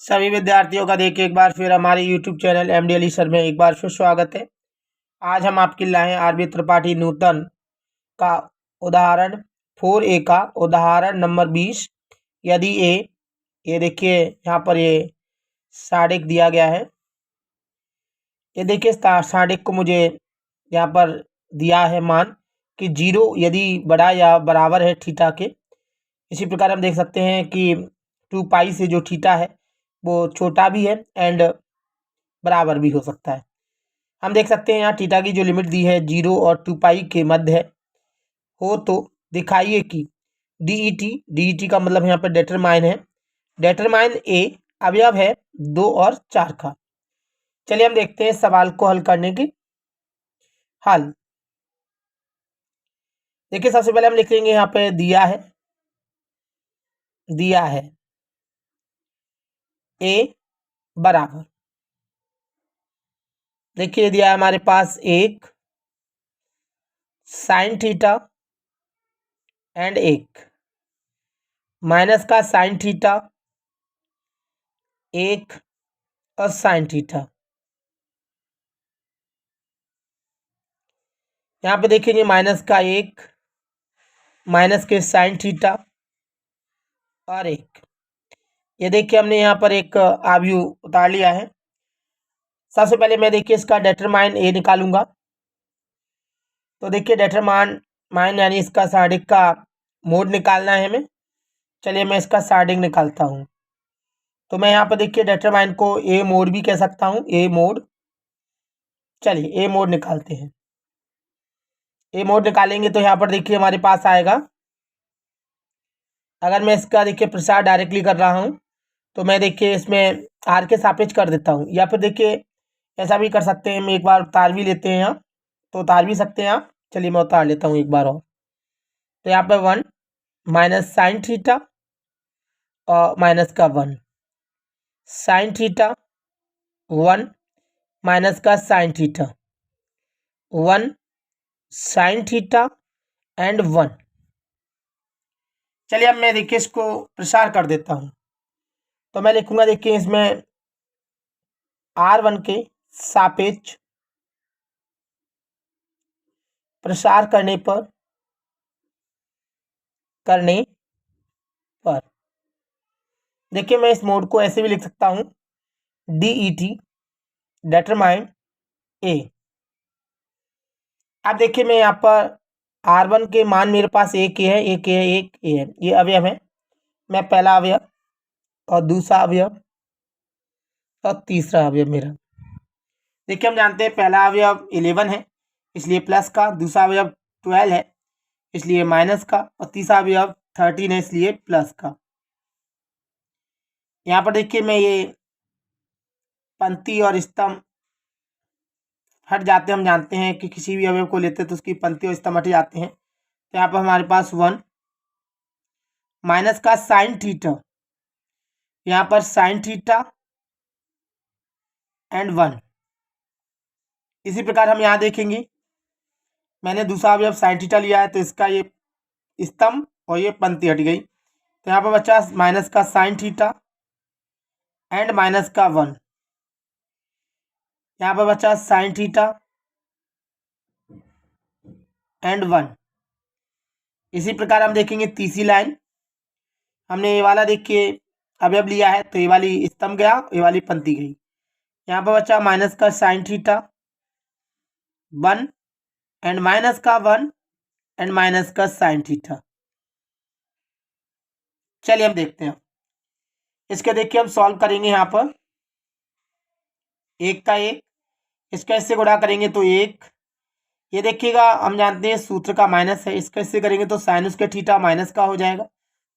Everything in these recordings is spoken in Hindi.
सभी विद्यार्थियों का देखिए एक बार फिर हमारे YouTube चैनल MD सर में एक बार फिर स्वागत है। आज हम आपके लाए हैं आरबी त्रिपाठी नूतन का उदाहरण 4A का उदाहरण नंबर 20। यदि ये देखिए यहाँ पर ये साडिक दिया गया है। ये देखिए साडिक को मुझे यहाँ पर दिया है मान कि 0 यदि बड़ा या बराबर है थीटा के। इसी प्रकार हम देख सकते हैं कि 2 पाई से जो थीटा है वो छोटा भी है एंड बराबर भी हो सकता है। हम देख सकते हैं यहाँ थीटा की जो लिमिट दी है 0 और 2 पाई के मध्य है हो तो दिखाइए कि डी का मतलब यहाँ पर डेटरमाइन है। डेटरमाइन ए अवयव है 2 और 4 का। चलिए हम देखते हैं सवाल को हल करने की हल। देखिए सबसे पहले हम लिख लेंगे यहाँ पे दिया है ए बराबर, देखिए दिया है हमारे पास 1 साइन थीटा एंड 1 माइनस का साइन थीटा 1 और साइन थीटा। यहाँ पे देखेंगे माइनस का 1 माइनस के साइन थीटा और 1। ये देखिए हमने यहाँ पर एक आव्यूह उतार लिया है। सबसे पहले मैं देखिए इसका डेटरमाइन ए निकालूंगा। तो देखिए डेटरमाइन यानी इसका साडिक का मोड निकालना है हमें। चलिए मैं इसका साडिक निकालता हूँ। तो मैं यहाँ पर देखिए डेटरमाइन को ए मोड भी कह सकता हूँ, ए मोड। चलिए ए मोड निकालते हैं। ए मोड निकालेंगे तो यहाँ पर देखिए हमारे पास आएगा, अगर मैं इसका देखिए प्रसार डायरेक्टली कर रहा हूँ तो मैं देखिए इसमें आर के सापेक्ष कर देता हूँ, या फिर देखिए ऐसा भी कर सकते हैं, हम एक बार उतार भी लेते हैं यहाँ, तो उतार भी सकते हैं आप। चलिए मैं उतार लेता हूँ एक बार और। तो यहाँ पर 1 माइनस साइन थीटा और माइनस का 1 साइन थीटा 1 माइनस का sine theta 1 sine theta and 1। चलिए अब मैं देखिए इसको प्रसार कर देता हूँ। तो मैं लिखूंगा देखिए इसमें R1 के सापेक्ष प्रसार करने पर देखिए मैं इस मोड को ऐसे भी लिख सकता हूँ, DET डेटरमाइन ए। अब देखिए मैं यहाँ पर R1 के मान मेरे पास एक है, ये अवयव है। मैं पहला अवयव और दूसरा अवयव और तीसरा अवयव मेरा। देखिए हम जानते हैं पहला अवयव 11 है इसलिए प्लस का, दूसरा अवयव 12 है इसलिए माइनस का, और तीसरा अवयव 13 है इसलिए प्लस का। यहाँ पर देखिए मैं ये पंक्ति और स्तंभ हट जाते हैं। हम जानते हैं कि किसी भी अवयव को लेते हैं तो उसकी पंक्ति और स्तंभ हट जाते हैं। तो यहाँ पर हमारे पास 1 माइनस का साइन थीटा, यहाँ पर साइन थीटा एंड 1। इसी प्रकार हम यहाँ देखेंगे मैंने दूसरा अवयव साइन थीटा लिया है तो इसका ये स्तंभ और ये पंक्ति हट गई। तो यहाँ पर बचा माइनस का साइन थीटा एंड माइनस का 1। यहाँ पर बचा साइन थीटा एंड 1। इसी प्रकार हम देखेंगे तीसरी लाइन, हमने ये वाला देखिए अवयव लिया है तो ये वाली स्तंभ गया, ये वाली पंक्ति गई। यहाँ पर बचा माइनस का साइन थीटा 1 एंड माइनस का 1 एंड माइनस का साइन थीटा। चलिए हम देखते हैं इसके, देखिए हम सॉल्व करेंगे। यहाँ पर 1 का 1, इसका इससे गुणा करेंगे तो 1। ये देखिएगा हम जानते हैं सूत्र का माइनस है, इसका इससे करेंगे तो साइन स्क्वायर थीटा माइनस का हो जाएगा,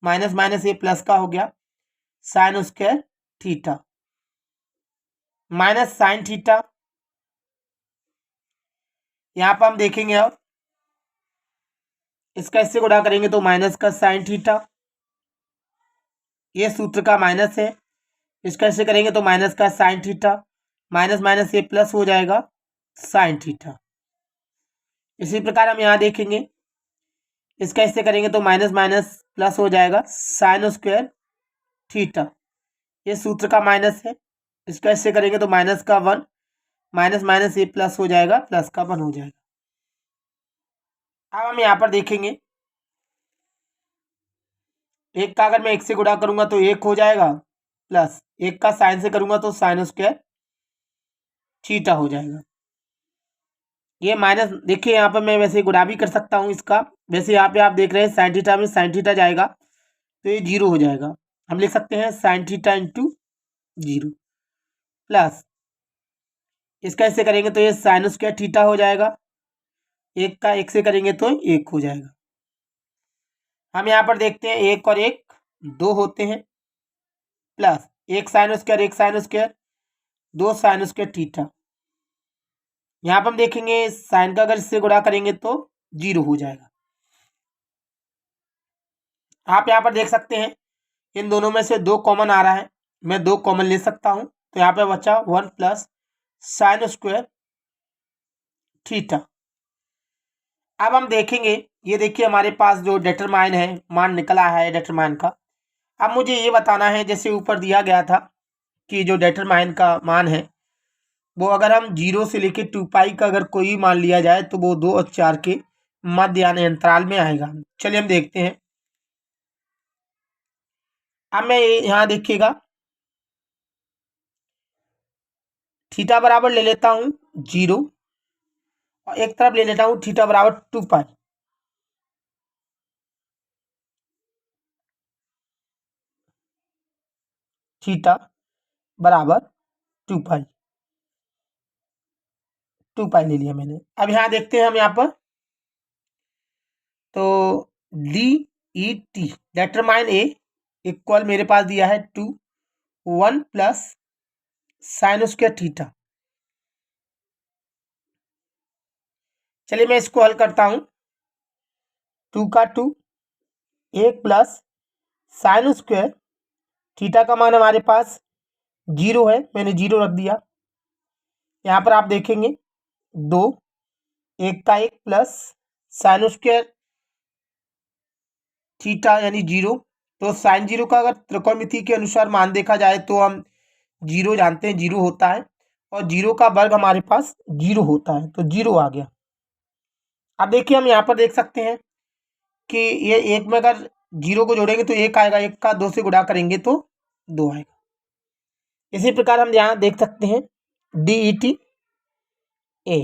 माइनस माइनस ये प्लस का हो गया, sine square theta minus sine theta. यहाँ पर हम देखेंगे अब इसका इससे गुणा करेंगे तो माइनस का साइन थीटा, ये सूत्र का माइनस है, इसका इससे करेंगे तो माइनस का साइन थीटा, माइनस माइनस ये प्लस हो जाएगा साइन थीटा। इसी प्रकार हम यहाँ देखेंगे इसका इससे करेंगे तो माइनस माइनस प्लस हो जाएगा साइन स्क्वायर थीटा, ये सूत्र का माइनस है, इसका ऐसे करेंगे तो माइनस का 1, माइनस माइनस ये प्लस हो जाएगा, प्लस का 1 हो जाएगा। अब हम यहाँ पर देखेंगे, एक का अगर मैं 1 से गुणा करूंगा तो 1 हो जाएगा, प्लस 1 का साइन से करूंगा तो साइन स्क्वायर थीटा हो जाएगा। ये माइनस देखिए यहाँ पर मैं वैसे गुणा भी कर सकता हूँ इसका, वैसे यहाँ पे आप देख रहे हैं साइन थीटा में साइन थीटा जाएगा तो ये 0 हो जाएगा। हम लिख सकते हैं साइन थीटा इंटू 0 प्लस इसका ऐसे करेंगे तो ये साइन स्क्वायर थीटा हो जाएगा, 1 का 1 से करेंगे तो 1 हो जाएगा। हम यहाँ पर देखते हैं 1 और 1 2 होते हैं, plus 1 sine square 2 sine square theta. यहाँ पर हम देखेंगे साइन का अगर इससे गुणा करेंगे तो 0 हो जाएगा। आप यहाँ पर देख सकते हैं इन दोनों में से 2 कॉमन आ रहा है, मैं 2 कॉमन ले सकता हूं, तो यहाँ पे बचा 1 प्लस साइन स्क्वायर थीटा। अब हम देखेंगे, ये देखिए हमारे पास जो डिटरमाइन है मान निकला है डिटरमाइन का। अब मुझे ये बताना है, जैसे ऊपर दिया गया था कि जो डिटरमाइन का मान है वो अगर हम 0 से लेके 2 पाई का अगर कोई मान लिया जाए तो वो 2 और 4 के मध्य यानी अंतराल में आएगा। चलिए हम देखते हैं। अब मैं यहाँ देखिएगा थीटा बराबर ले लेता हूँ 0 और एक तरफ ले लेता हूँ थीटा बराबर 2 पाई। थीटा बराबर 2 पाई ले लिया मैंने। अब यहाँ देखते हैं हम यहाँ पर, तो डी ई टी डिटरमाइन ए इक्वल मेरे पास दिया है 2 1 प्लस साइन स्क्वायर थीटा। चलिए मैं इसको हल करता हूं, 2 का 2 1 प्लस साइन स्क्वायर थीटा का मान हमारे पास 0 है, मैंने 0 रख दिया। यहाँ पर आप देखेंगे 2 1 का 1 प्लस साइन स्क्वायर थीटा यानी 0। तो साइन 0 का अगर त्रिकोणमिति के अनुसार मान देखा जाए तो हम 0 जानते हैं 0 होता है, और 0 का वर्ग हमारे पास 0 होता है, तो 0 आ गया। अब देखिए हम यहाँ पर देख सकते हैं कि ये 1 में अगर 0 को जोड़ेंगे तो 1 आएगा, 1 का 2 से गुणा करेंगे तो 2 आएगा। इसी प्रकार हम यहाँ देख सकते हैं डी ई टी ए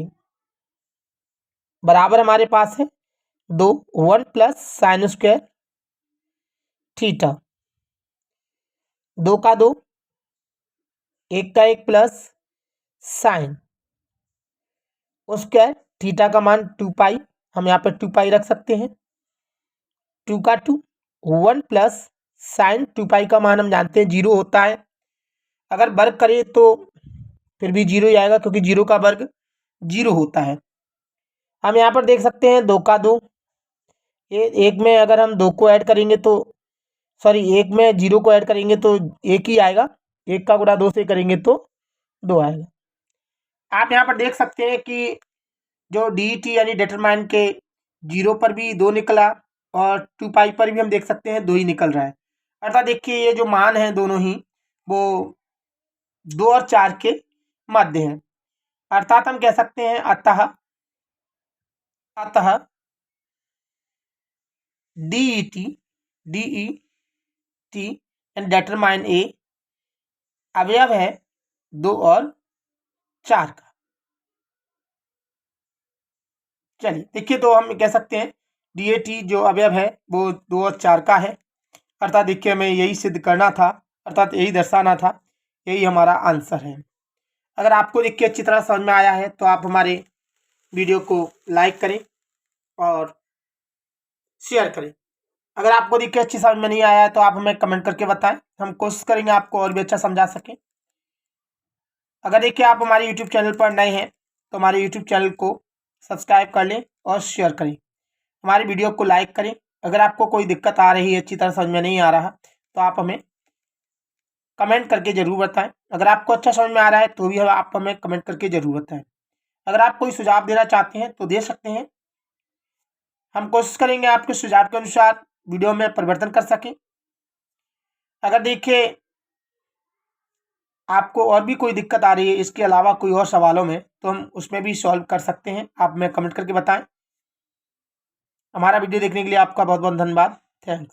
बराबर हमारे पास है 2 1 प्लस साइन स्क्वायर थीटा, 2 का 2 1 का 1 प्लस साइन स्क्वायर थीटा का मान 2 पाई, हम यहाँ पर 2 पाई रख सकते हैं। 2 का 2 1 प्लस साइन 2 पाई का मान हम जानते हैं 0 होता है, अगर वर्ग करें तो फिर भी 0 ही आएगा क्योंकि 0 का वर्ग 0 होता है। हम यहाँ पर देख सकते हैं 2 का 2 एक में अगर हम 2 को ऐड करेंगे तो सॉरी 1 में 0 को ऐड करेंगे तो 1 ही आएगा, 1 का गुणा 2 से करेंगे तो 2 आएगा। आप यहाँ पर देख सकते हैं कि जो डी टी यानी डिटरमाइन के 0 पर भी 2 निकला और 2 पाई पर भी हम देख सकते हैं 2 ही निकल रहा है, अर्थात देखिए ये जो मान है दोनों ही वो 2 और 4 के मध्य हैं। अर्थात हम कह सकते हैं अतः डीई टी एंड डिटरमाइन ए अवयव है 2 और 4 का। चलिए देखिए, तो हम कह सकते हैं डी जो अवयव है वो 2 और 4 का है, अर्थात देखिए हमें यही सिद्ध करना था, अर्थात यही दर्शाना था, यही हमारा आंसर है। अगर आपको देखिए अच्छी तरह समझ में आया है तो आप हमारे वीडियो को लाइक करें और शेयर करें। अगर आपको देखिए अच्छी समझ में नहीं आया है तो आप हमें कमेंट करके बताएं, हम कोशिश करेंगे आपको और भी अच्छा समझा सकें। अगर देखिए आप हमारे यूट्यूब चैनल पर नए हैं तो हमारे यूट्यूब चैनल को सब्सक्राइब कर लें और शेयर करें, हमारी वीडियो को लाइक करें। अगर आपको कोई दिक्कत आ रही है, अच्छी तरह समझ में नहीं आ रहा, तो आप हमें कमेंट करके ज़रूर बताएं। अगर आपको अच्छा समझ में आ रहा है तो भी आप हमें कमेंट करके ज़रूर बताएं। अगर आप कोई सुझाव देना चाहते हैं तो दे सकते हैं, हम कोशिश करेंगे आपके सुझाव के अनुसार वीडियो में परिवर्तन कर सकें। अगर देखिए आपको और भी कोई दिक्कत आ रही है इसके अलावा कोई और सवालों में, तो हम उसमें भी सॉल्व कर सकते हैं। आप हमें कमेंट करके बताएं। हमारा वीडियो देखने के लिए आपका बहुत बहुत धन्यवाद। थैंक्स।